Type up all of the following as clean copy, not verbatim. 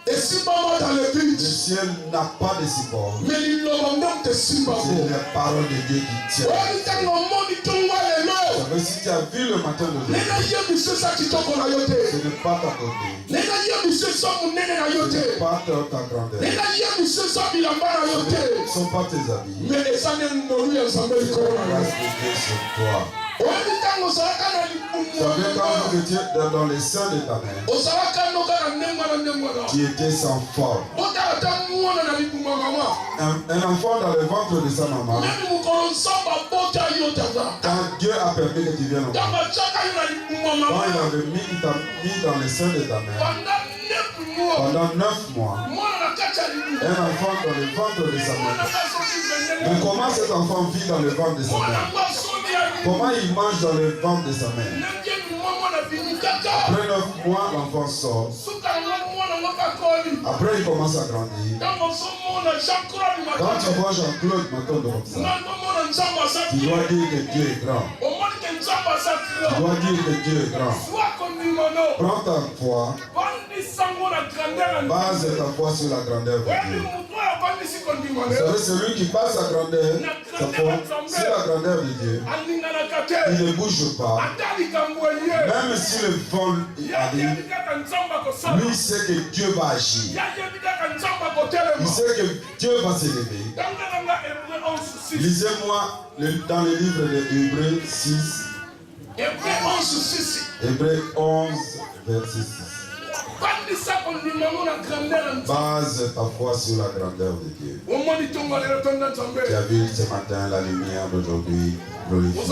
Le ciel n'a pas de support. Mais C'est les paroles de Dieu qui tiennent. Si tu as vu le matin d'aujourd'hui, ce n'est pas ta beauté. Ce n'est pas ta grandeur. Ce ne sont pas tes habits. Mais c'est la grâce de Dieu sur toi. Tu savais quand vous étiez dans les seins de ta mère, tu étais sans forme. Un enfant dans le ventre de sa maman, quand Dieu a permis que tu viennes au monde, quand il avait t'a mis dans les seins de ta mère, pendant 9 mois, un enfant dans le ventre de sa mère. Mais comment cet enfant vit dans le ventre de sa mère? Comment il mange dans le ventre de sa mère? Après 9 mois, l'enfant sort. Après, il commence à grandir. Quand tu vois Jean-Claude Maton comme ça, tu dois dire que Dieu est grand. Tu dois dire que Dieu est grand. Prends ta foi. Base ta foi sur la grandeur de Dieu. Vous savez, celui qui base sa grandeur, sa foi, sur la grandeur de Dieu, il ne bouge pas. Même si le vent arrive, lui sait que Dieu va agir. Il sait que Dieu va s'élever. Lisez-moi dans le livre de Hébreux 6. Hébreux 11, verset 6. Base ta foi sur la grandeur de Dieu. Tu as vu ce matin la lumière d'aujourd'hui glorifiée. Tu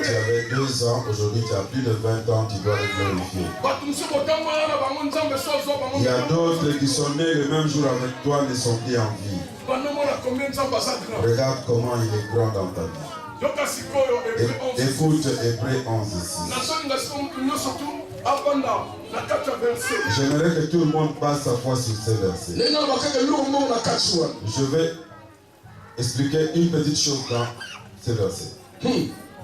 avais 2 ans, aujourd'hui tu as plus de 20 ans, tu dois le glorifier. Il y a d'autres qui sont nés le même jour avec toi, ne sont plus en vie. Regarde comment il est grand dans ta vie. Écoute Hébreux 11 ici. J'aimerais que tout le monde passe sa foi sur ces versets. Je vais expliquer une petite chose dans ces versets.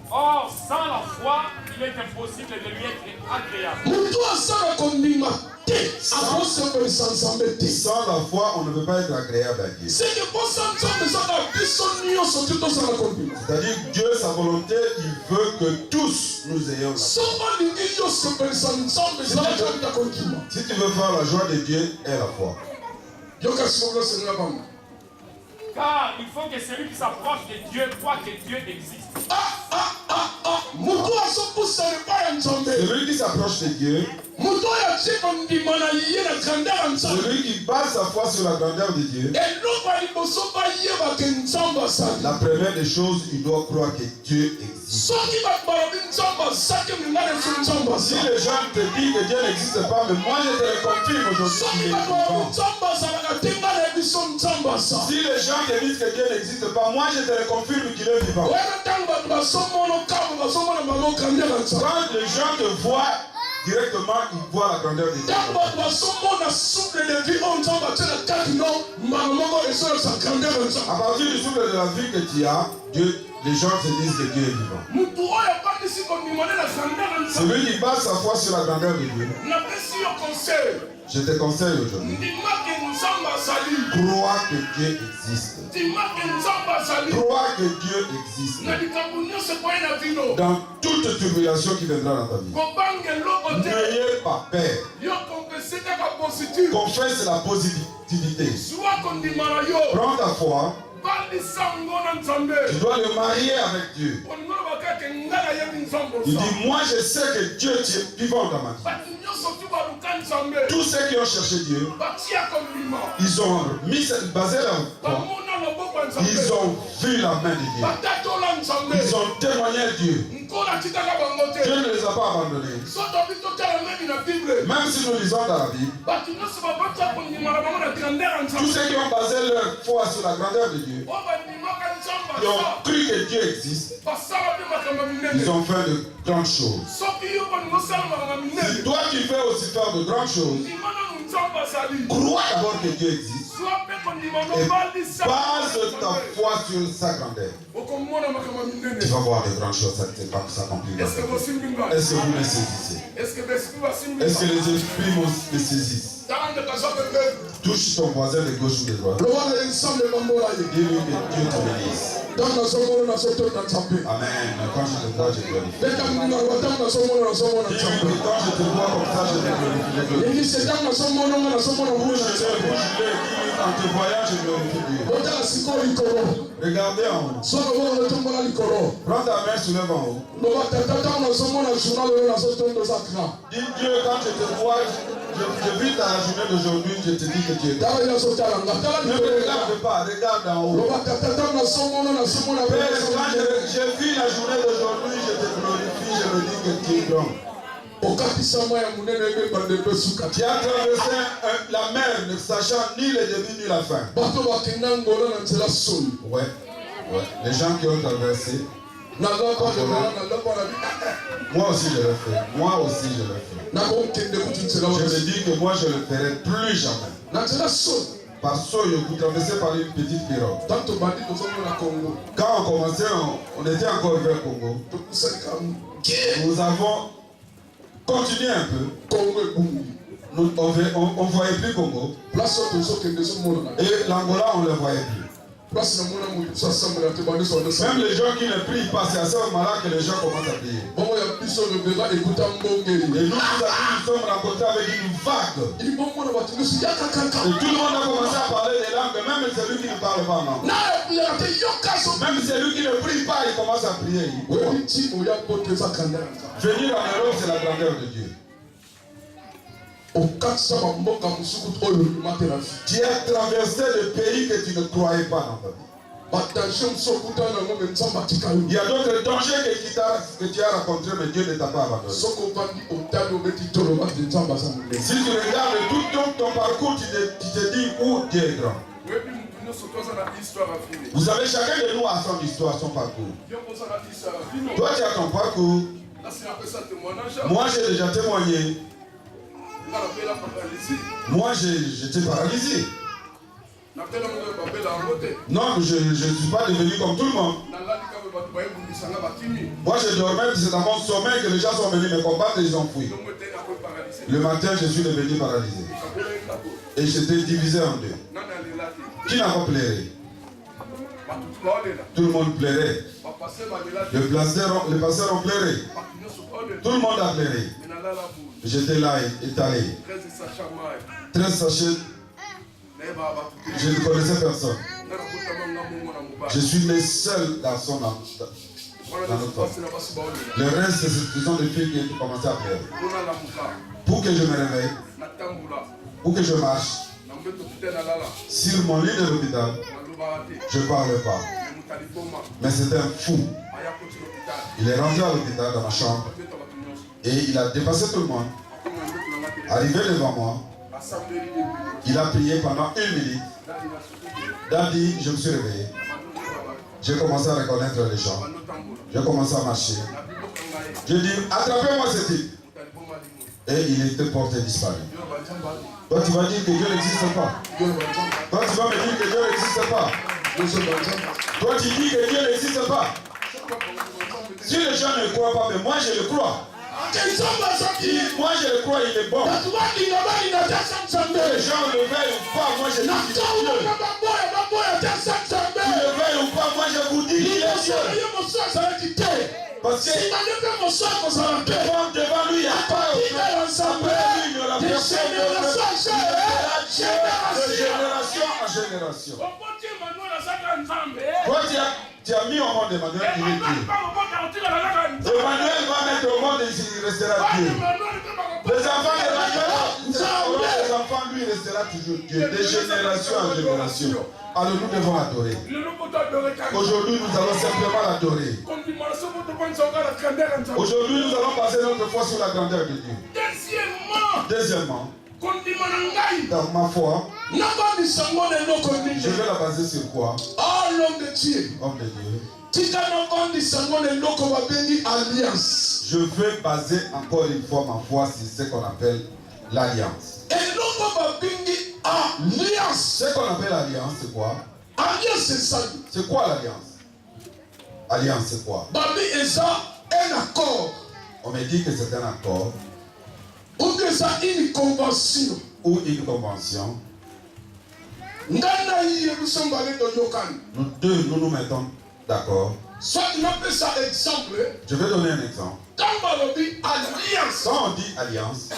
Or, sans la foi, il est impossible de lui être agréable. Sans la foi, on ne peut pas être agréable à Dieu. C'est-à-dire Dieu, sa volonté, il veut que tous nous ayons la foi. Si tu veux faire la joie de Dieu, aie la foi. Car il faut que celui qui s'approche de Dieu croit que Dieu existe. Celui qui s'approche de Dieu, celui qui base sa foi sur la grandeur de Dieu, la première des choses, il doit croire que Dieu existe. Si les gens te disent que Dieu n'existe pas, mais moi je te le confirme aujourd'hui qu'il est vivant. Si les gens te disent que Dieu n'existe pas, moi je te le confirme qu'il est vivant. Quand les gens te voient directement, ils voient la grandeur de Dieu. À partir du souffle de la vie que tu as, Dieu, les gens te disent que Dieu est vivant. Celui qui base sa foi sur la grandeur de Dieu, je te conseille aujourd'hui, crois que Dieu existe. Crois que Dieu existe. Dans toute tribulation qui viendra dans ta vie, n'ayez pas peur. Confesse la positivité. Prends ta foi. Tu dois le marier avec Dieu. Il dit, moi je sais que Dieu est vivant dans ma vie. Tous ceux qui ont cherché Dieu, ils ont basé leur foi. Ils ont vu la main de Dieu. Ils ont témoigné à Dieu. Dieu ne les a pas abandonnés. Même si nous lisons dans la Bible, tous ceux qui ont basé leur foi sur la grandeur de Dieu, ils ont cru que Dieu existe, ils ont fait de grandes choses. Si toi tu fais aussi faire de grandes choses, crois d'abord que Dieu existe. et base ta foi sur sa grandeur. Tu vas voir de grandes choses s'accomplir. Est-ce que vous me saisissez? Est-ce que les esprits me saisissent? Touche ton voisin de gauche ou de droite. Dis-lui que Dieu te bénisse. Amen. Quand je te vois, je glorifie. Dis-lui que quand je te vois comme ça, je te glorifie. En te voyant, je glorifie Dieu. Regardez en haut. Prends ta main, soulève en haut. Dis Dieu, quand je te vois, je vis ta journée d'aujourd'hui, je te dis que Dieu est là. Ne me regarde pas, regarde en haut. Père, quand je vis la journée d'aujourd'hui, je te glorifie, je me dis que Dieu est grand. Tu as traversé la mer ne sachant ni le début ni la fin. Ouais. Les gens qui ont traversé. Moi aussi je le fais. Je me dis que moi je le ferai plus jamais. Parce que vous traversez par une petite pirogue. Quand on commençait, on était encore vers Congo. Nous avons continué un peu. On ne voyait plus Congo. Et l'Angola, on ne le voyait plus. Même les gens qui ne prient pas, c'est à ce moment-là que les gens commencent à prier. Et nous sommes rencontrés avec une vague. Et tout le monde a commencé à parler des langues, même celui qui ne parle pas maintenant. Même celui qui ne prie pas, il commence à prier. Venir en Europe, c'est la grandeur de Dieu. Tu as traversé le pays que tu ne croyais pas dans ta vie. Il y a d'autres dangers que tu as rencontrés, mais Dieu ne t'a pas abandonné. Si tu regardes tout ton parcours, tu te dis où Dieu est grand. Vous savez, chacun de nous a son histoire, son parcours. Toi, tu as ton parcours. Moi, j'ai déjà témoigné. Moi, j'étais paralysé. Non, je ne suis pas devenu comme tout le monde. Moi, je dormais, c'est dans mon sommeil que les gens sont venus me combattre et ils ont fui. Le matin, je suis devenu paralysé. Et j'étais divisé en deux. Qui n'a pas pleuré? Tout le monde pleurait. Les pasteurs ont pleuré. Tout le monde a pleuré. J'étais là, étalé. 13 sachets. Je ne connaissais personne. Je suis le seul garçon dans notre famille. Le reste, ce sont des filles qui ont commencé à pleurer. Pour que je me réveille, pour que je marche, sur mon lit de l'hôpital, je ne parlais pas. Mais c'était un fou. Il est rentré à l'hôpital dans ma chambre et il a dépassé tout le monde. Arrivé devant moi, il a prié pendant 1 minute. Daddy, je me suis réveillé. J'ai commencé à reconnaître les gens. J'ai commencé à marcher. J'ai dit, attrapez-moi ce type. Et il était porté disparu. Toi, tu vas dire que Dieu n'existe pas. Toi, tu vas me dire que Dieu n'existe pas. Toi, tu dis que Dieu n'existe pas. Si les gens ne croient pas, mais moi je le crois. Moi je le crois, il est bon. Les gens le veulent ou pas, moi je dis Dieu. Tu le veulles ou pas, moi je vous dis qu'il est Dieu. Parce que devant lui, il n'y a pas de génération en génération. Toi, tu as mis au monde Emmanuel, il est Dieu. Emmanuel va mettre au monde et il restera Dieu. Les enfants d'Emmanuel, les enfants, lui, restera toujours Dieu, de génération en génération. Alors nous devons adorer. Aujourd'hui, nous allons simplement l'adorer. Aujourd'hui, nous allons passer notre foi sur la grandeur de Dieu. Deuxièmement, dans ma foi, je vais la baser sur quoi? Homme de Dieu. Je veux baser encore une fois ma foi sur ce qu'on appelle l'alliance. alliance. Ce qu'on appelle alliance, c'est quoi? Alliance, c'est ça. C'est quoi l'alliance? Alliance, c'est quoi? Babi et ça, un accord. On me dit que c'est un accord. Ou que ça, une convention. Ou une convention. Nous deux, nous nous mettons d'accord. Soit tu appelles ça exemple. Je vais donner un exemple. Quand on dit alliance. Quand on dit alliance,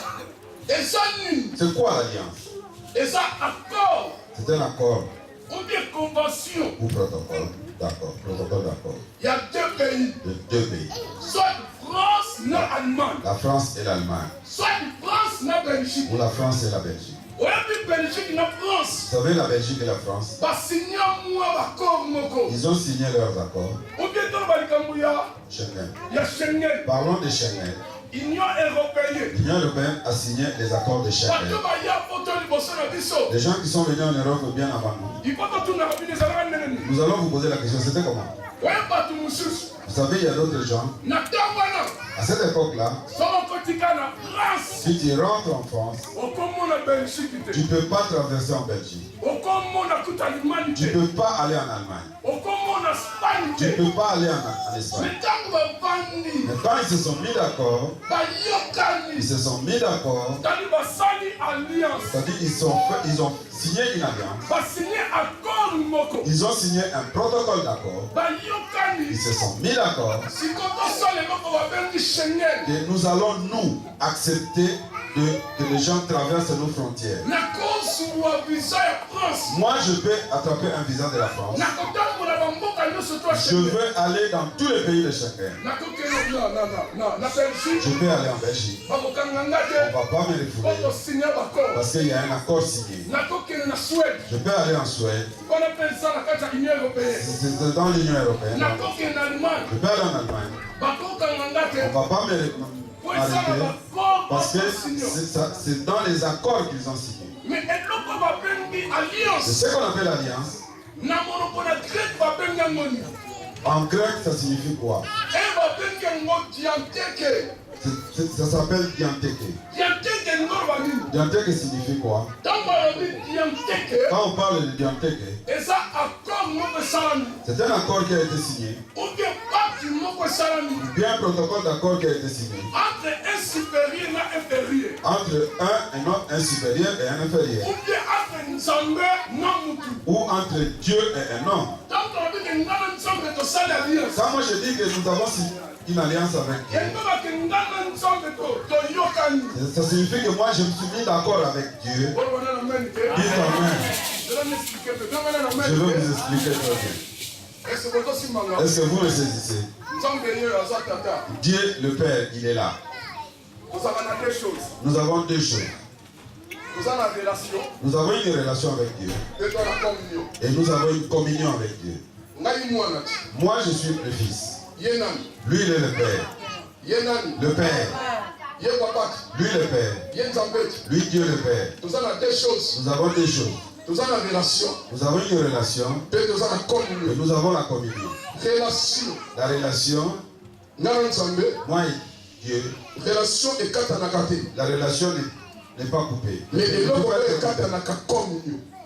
c'est quoi l'alliance? Et ça, accord. C'est un accord. Ou bien convention. Ou protocole. D'accord. Protocole d'accord. Il y a deux pays. Deux pays. Soit France, non Allemagne. La France et l'Allemagne. Soit France, non Belgique. Ou la France et la Belgique. Ou la Belgique, non France. Vous savez, la Belgique et la France, ils ont signé leurs accords. Schengen. Parlons de Schengen. L'Union européenne. L'Union européenne a signé les accords de Schengen. Les gens qui sont venus en Europe bien avant nous. Nous allons vous poser la question, c'était comment? Vous savez, il y a d'autres gens. À cette époque-là, si tu rentres en France, tu ne peux pas traverser en Belgique. Tu ne peux pas aller en Allemagne. Tu ne peux pas aller en Espagne. Mais quand ils se sont mis d'accord, c'est-à-dire ils ont signé une alliance. Ils ont signé un protocole d'accord. Ils se sont mis d'accord. Et nous allons nous accepter que les gens traversent nos frontières. Moi, je peux attraper un visa de la France. Je veux aller dans tous les pays de Schengen. Je peux aller en Belgique. On ne va pas me refouler parce qu'il y a un accord signé. Je peux aller en Suède. C'est dans l'Union européenne. Je peux aller en Allemagne. On ne va pas m'arrêter parce que c'est dans les accords qu'ils ont signés. C'est ce qu'on appelle l'alliance. En grec, ça signifie quoi? Ça s'appelle diantheke. Diantheke signifie quoi? Quand on parle de diantheke, c'est un accord qui a été signé. Ou bien un protocole d'accord qui a été signé. Entre un supérieur et un inférieur. Ou entre Dieu et un homme. Quand moi je dis que nous avons une alliance avec Dieu, ça signifie que moi je me suis mis d'accord avec Dieu. Dites amen. Je veux vous expliquer très bien. Est-ce que vous me saisissez? Dieu le Père, il est là. Nous avons deux choses. Nous avons une relation avec Dieu. Et nous avons une communion avec Dieu. Moi, je suis le fils. Lui, il est le Père. Le Père. Lui, le Père. Lui, Dieu le Père. Nous avons deux choses. Nous avons une relation. Et nous avons la communion. La relation. Moi et Dieu. La relation n'est pas coupée.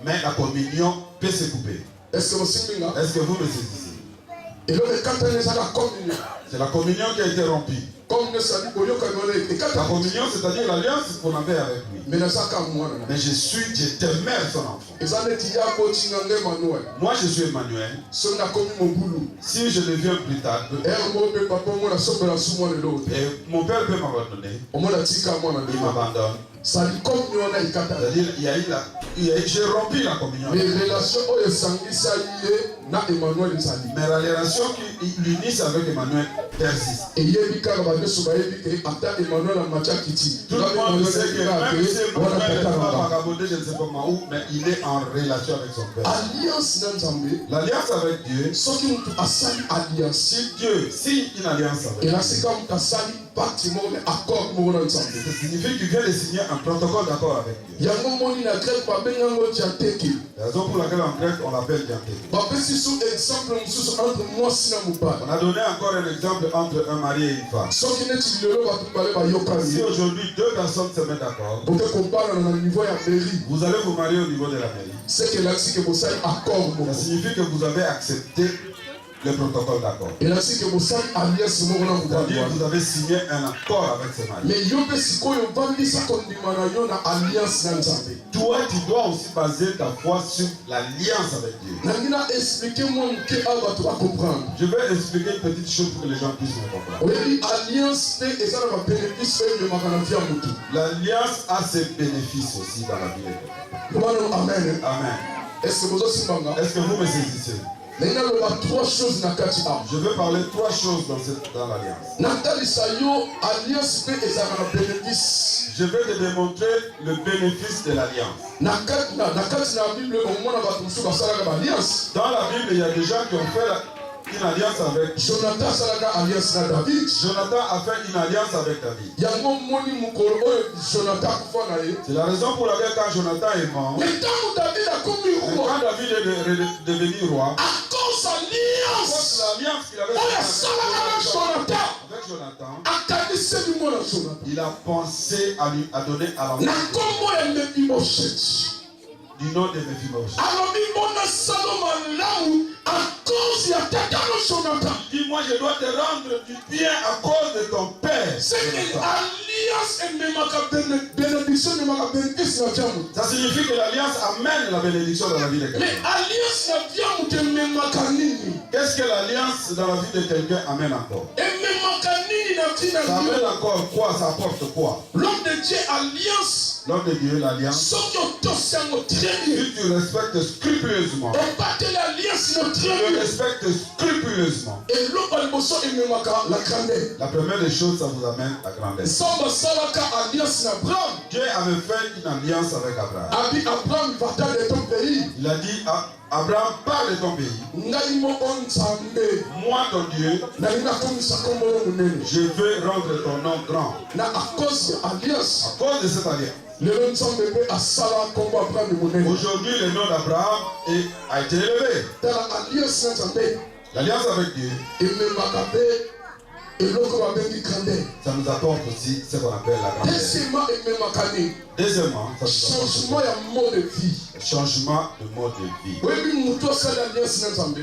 Mais la communion peut se couper. Est-ce que vous me saisissez? C'est la communion qui a été rompue. La communion, c'est-à-dire l'alliance qu'on avait avec lui. Mais je demeure son enfant. Moi, je suis Emmanuel. Si je deviens plus tard, et mon père peut m'abandonner, il m'abandonne. C'est-à-dire, j'ai rompu la communion. Mais la relation qui l'unisse avec Emmanuel persiste. Tout le monde sait que même si Emmanuel n'est pas vagabondé, je ne sais pas où, mais il est en relation avec son Père. L'alliance avec Dieu, si Dieu signe une alliance avec Dieu, ça signifie qu'il vient de signer un protocole d'accord avec Dieu. La raison pour laquelle en grec on l'appelle diantheke. On a donné encore un exemple entre un mari et une femme. Si aujourd'hui deux personnes se mettent d'accord, vous allez vous marier au niveau de la mairie. Ça signifie que vous avez accepté le protocole d'accord. C'est-à-dire que vous avez signé un accord avec ce mari. Toi, tu dois aussi baser ta foi sur l'alliance avec Dieu. Je vais expliquer une petite chose pour que les gens puissent me comprendre. L'alliance a ses bénéfices aussi dans la vie de quelqu'un. Amen. Amen. Est-ce que vous me saisissez? Je veux parler trois choses dans l'alliance. Je vais te démontrer le bénéfice de l'alliance. Dans la Bible, il y a des gens qui ont fait une alliance avec Jonathan. Jonathan a fait une alliance avec David. C'est la raison pour laquelle quand Jonathan est mort, quand David est devenu roi, à cause de l'alliance qu'il avait avec Jonathan, il a pensé à donner à l'enfant du nom de Mephibosheth. Il dit, moi je dois te rendre du bien à cause de ton père. Ça signifie que l'alliance amène la bénédiction dans la vie de quelqu'un. Qu'est-ce que l'alliance dans la vie de quelqu'un amène encore? Ça amène encore quoi? Ça apporte quoi? L'homme de Dieu, alliance. L'homme de Dieu, l'alliance. Si tu respectes scrupuleusement, tu respectes scrupuleusement, la première des choses, ça vous amène à grandeur. Dieu avait fait une alliance avec Abraham. Il a dit à Abraham, pars de ton pays. Moi, ton Dieu, je veux rendre ton nom grand. À cause de cette alliance. Aujourd'hui, le nom d'Abraham a été élevé. L'alliance avec Dieu, ça nous apporte aussi ce qu'on appelle la grandeur. Deuxièmement, ça nous apporte changement de mode de vie. Vous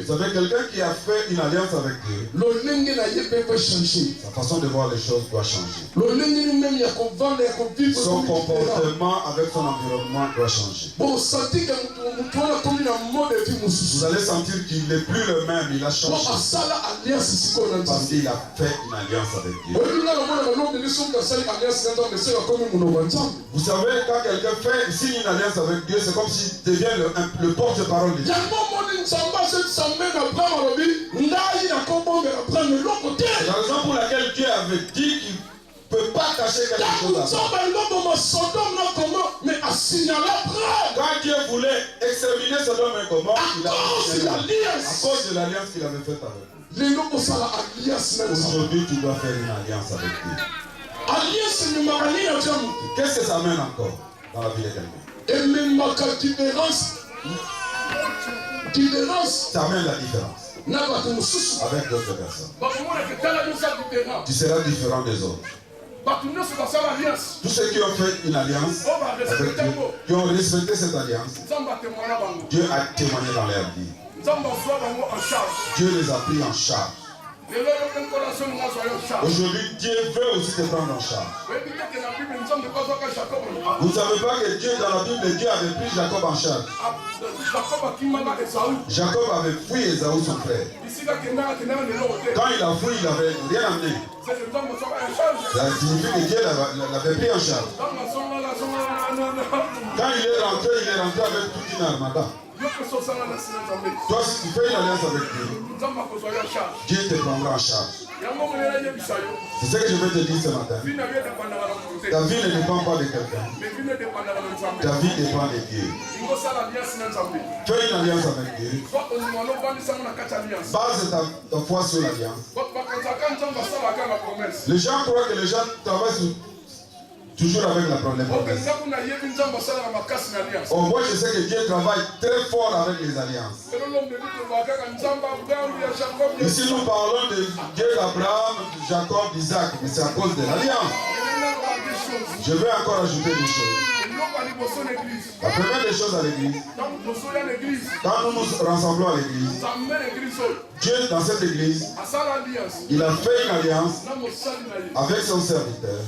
savez, quelqu'un qui a fait une alliance avec Dieu, sa façon de voir les choses doit changer. Son comportement avec son environnement doit changer. Vous allez sentir qu'il n'est plus le même, il a changé. Parce qu'il a fait une alliance avec Dieu. Vous savez, quand quelqu'un signe une alliance avec Dieu, c'est comme s'il devient le porte-parole de Dieu. C'est la raison pour laquelle Dieu avait dit qu'il ne peut pas cacher quelque chose à Dieu. Quand Dieu voulait exterminer Sodome et Gomorrhe, il a fait à cause de l'alliance qu'il avait faite avec lui. Aujourd'hui, tu dois faire une alliance avec Dieu. Qu'est-ce que ça amène encore dans la vie de quelqu'un? Ça amène la différence avec d'autres personnes. Tu seras différent des autres. Tous ceux qui ont fait une alliance avec Dieu, qui ont respecté cette alliance, Dieu a témoigné dans leur vie. Dieu les a pris en charge. Aujourd'hui, Dieu veut aussi te prendre en charge. Vous ne savez pas que Dieu, dans la Bible, Dieu avait pris Jacob en charge. Jacob avait fui Esaü, son frère. Quand il a fui, il n'avait rien amené. Ça signifie que Dieu l'avait pris en charge. Quand il est rentré avec toute une armada. Toi, si tu fais une alliance avec Dieu, Dieu te prendra en charge. C'est ce que je veux te dire ce matin. Ta vie ne dépend pas de quelqu'un. Ta vie dépend de Dieu. Fais une alliance avec Dieu. Base ta foi sur l'alliance. Les gens croient que les gens travaillent sur Toujours avec les promesses. Oh, moi je sais que Dieu travaille très fort avec les alliances. Ici nous parlons de Dieu d'Abraham, de Jacob, d'Isaac, mais c'est à cause de l'alliance. Je vais encore ajouter des choses. La première des choses à l'église, quand nous nous rassemblons à l'église, Dieu dans cette église, il a fait une alliance avec son serviteur.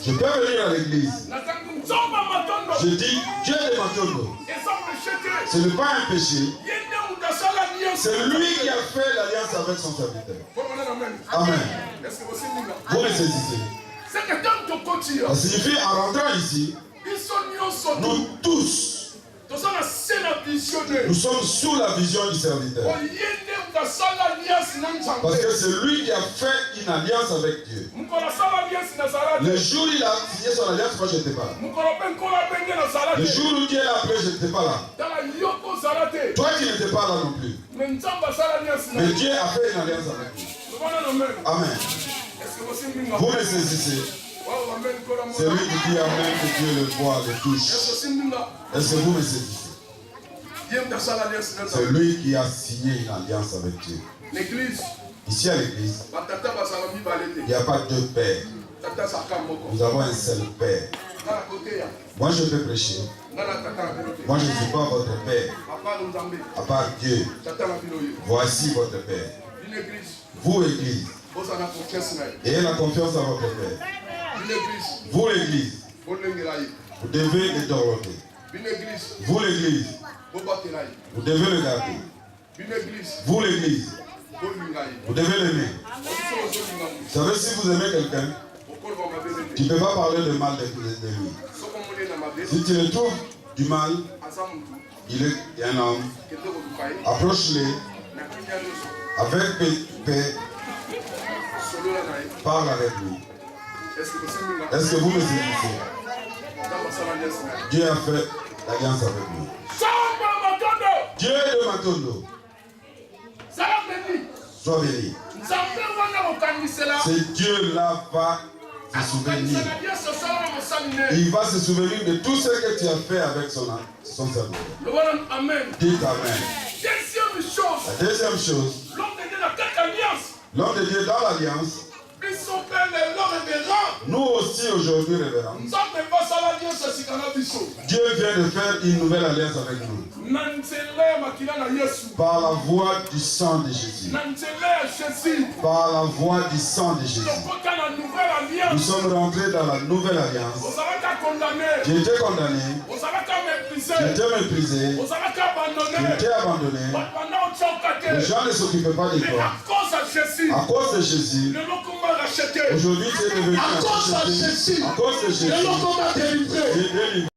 Je peux venir à l'église. Je dis Dieu de Matondo. Ce n'est pas un péché. C'est lui qui a fait l'alliance avec son serviteur. Amen. Vous me saisissez. Ça signifie en rentrant ici, nous tous, nous sommes sous la vision du serviteur. Parce que c'est lui qui a fait une alliance avec Dieu. Le jour où il a signé son alliance, moi je n'étais pas là. Le jour où Dieu l'a appelé, je n'étais pas là. Toi qui n'étais pas là non plus. Mais Dieu a fait une alliance avec lui. Amen. Vous me saisissez. C'est lui qui dit Amen, que Dieu le voit, le touche. Est-ce que vous me saisissez? C'est lui qui a signé une alliance avec Dieu. Ici à l'église, il n'y a pas deux pères. Nous avons un seul père. Moi je peux prêcher. Moi je ne suis pas votre père. À part Dieu. Voici votre père. Vous, église. Ayez la confiance en votre père. Vous, l'église. Vous devez le dorloter. Vous, l'église. Vous devez le garder. Vous, l'église. Vous devez l'aimer. Vous savez, si vous aimez quelqu'un, tu ne peux pas parler de mal de lui. Si tu le trouves du mal, il est un homme. Approche-le avec paix. Parle avec lui. Est-ce que vous me saisissez? Dieu a fait l'alliance avec lui. Dieu de Matondo. Sois béni. C'est Dieu là va se souvenir. Il va se souvenir de tout ce que tu as fait avec son serviteur. Dites Amen. La deuxième chose, l'homme de Dieu dans l'alliance, nous aussi aujourd'hui révérends. Dieu vient de faire une nouvelle alliance avec nous. Par la voix du sang de Jésus. Par la voix du sang de Jésus. Nous sommes rentrés dans la nouvelle alliance. J'ai été condamné. J'ai été méprisé. J'ai été abandonné. Les gens ne s'occupaient pas de toi. À cause de Jésus. Aujourd'hui, tu es devenu à cause de Jésus. À cause de Jésus. Le loco m'a délivré.